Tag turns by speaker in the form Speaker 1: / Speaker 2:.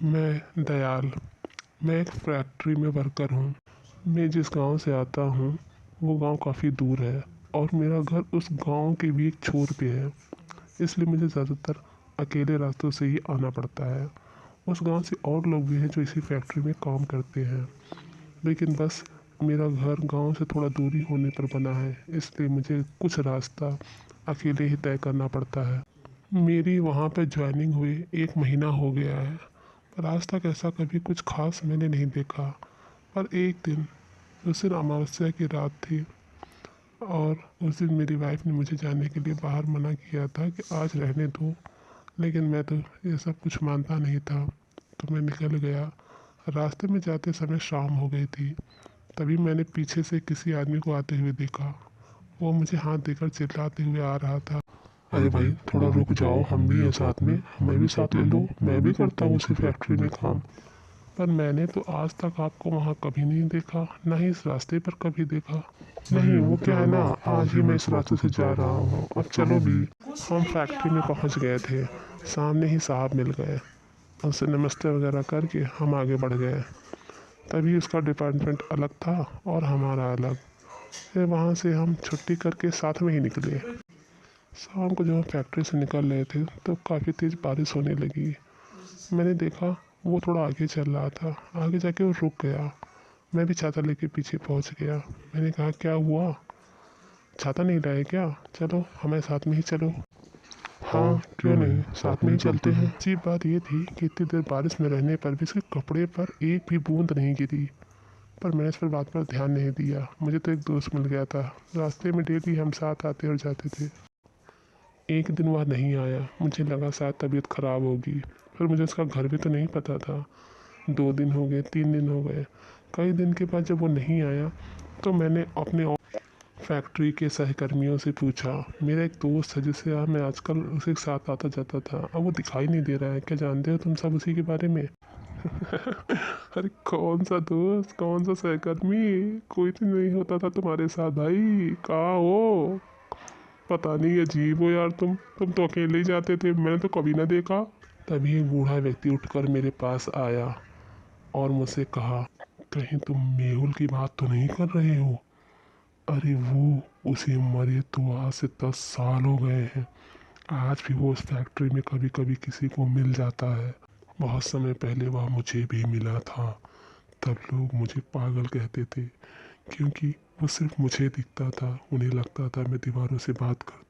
Speaker 1: मैं दयाल। मैं एक फैक्ट्री में वर्कर हूँ। मैं जिस गांव से आता हूँ वो गांव काफ़ी दूर है और मेरा घर उस गांव के भी एक छोर पे है। इसलिए मुझे ज़्यादातर अकेले रास्तों से ही आना पड़ता है। उस गांव से और लोग भी हैं जो इसी फैक्ट्री में काम करते हैं, लेकिन बस मेरा घर गांव से थोड़ा दूरी होने पर बना है, इसलिए मुझे कुछ रास्ता अकेले ही तय करना पड़ता है। मेरी वहाँ पर ज्वाइनिंग हुए 1 महीना हो गया है, पर आज तक ऐसा कभी कुछ खास मैंने नहीं देखा। पर एक दिन, उस दिन अमावस्या की रात थी और उस दिन मेरी वाइफ ने मुझे जाने के लिए बाहर मना किया था कि आज रहने दो, लेकिन मैं तो ये सब कुछ मानता नहीं था, तो मैं निकल गया। रास्ते में जाते समय शाम हो गई थी। तभी मैंने पीछे से किसी आदमी को आते हुए देखा। वो मुझे हाथ देकर चिल्लाते हुए आ रहा था, अरे भाई थोड़ा रुक जाओ, हम भी हैं साथ में, हमें भी साथ ले लो, मैं भी करता हूँ उसी फैक्ट्री में काम। पर मैंने तो आज तक आपको वहाँ कभी नहीं देखा, ना ही इस रास्ते पर कभी देखा। नहीं, वो क्या है ना, आज ही मैं इस रास्ते से जा रहा हूँ, अब चलो भी। हम फैक्ट्री में पहुँच गए थे। सामने ही साहब मिल गए। उनसे नमस्ते वगैरह करके हम आगे बढ़ गए। तभी उसका डिपार्टमेंट अलग था और हमारा अलग। फिर वहाँ से हम छुट्टी करके साथ में ही निकले। शाम को जब हम फैक्ट्री से निकल रहे थे तो काफ़ी तेज़ बारिश होने लगी। मैंने देखा वो थोड़ा आगे चल रहा था, आगे जाके वो रुक गया। मैं भी छाता लेके पीछे पहुंच गया। मैंने कहा, क्या हुआ, छाता नहीं लाए क्या? चलो हमारे साथ में ही चलो। हाँ, क्यों नहीं, साथ में ही चलते हैं। अजीब बात ये थी कि इतनी देर बारिश में रहने पर भी उसके कपड़े पर एक भी बूंद नहीं गिरी। पर मैंने इस पर बात पर ध्यान नहीं दिया। मुझे तो एक दोस्त मिल गया था, रास्ते में डेली हम साथ आते और जाते थे। एक दिन वह नहीं आया, मुझे लगा शायद तबीयत ख़राब होगी। फिर मुझे उसका घर भी तो नहीं पता था। 2 दिन हो गए, 3 दिन हो गए। कई दिन के बाद जब वो नहीं आया तो मैंने अपने फैक्ट्री के सहकर्मियों से पूछा। मेरा एक दोस्त है जिससे मैं आजकल उसी के साथ आता जाता था, अब वो दिखाई नहीं दे रहा है। क्या जानते हो तुम सब उसी के बारे में? अरे कौन सा दोस्त, कौन सा सहकर्मी, कोई तो नहीं होता था तुम्हारे साथ भाई, कहाँ हो? पता नहीं, अजीब हो यार तुम तो अकेले ही जाते थे, मैंने तो कभी ना देखा। तभी एक बूढ़ा व्यक्ति उठकर मेरे पास आया और मुझसे कहा, कहीं तुम मेहुल की बात तो नहीं कर रहे हो? अरे वो, उसे मरे तो आज से 10 साल हो गए हैं। आज भी वो उस फैक्ट्री में कभी कभी किसी को मिल जाता है। बहुत समय पहले वह मुझे भी मिला था। तब लोग मुझे पागल कहते थे, क्योंकि वो सिर्फ मुझे दिखता था, उन्हें लगता था मैं दीवारों से बात करता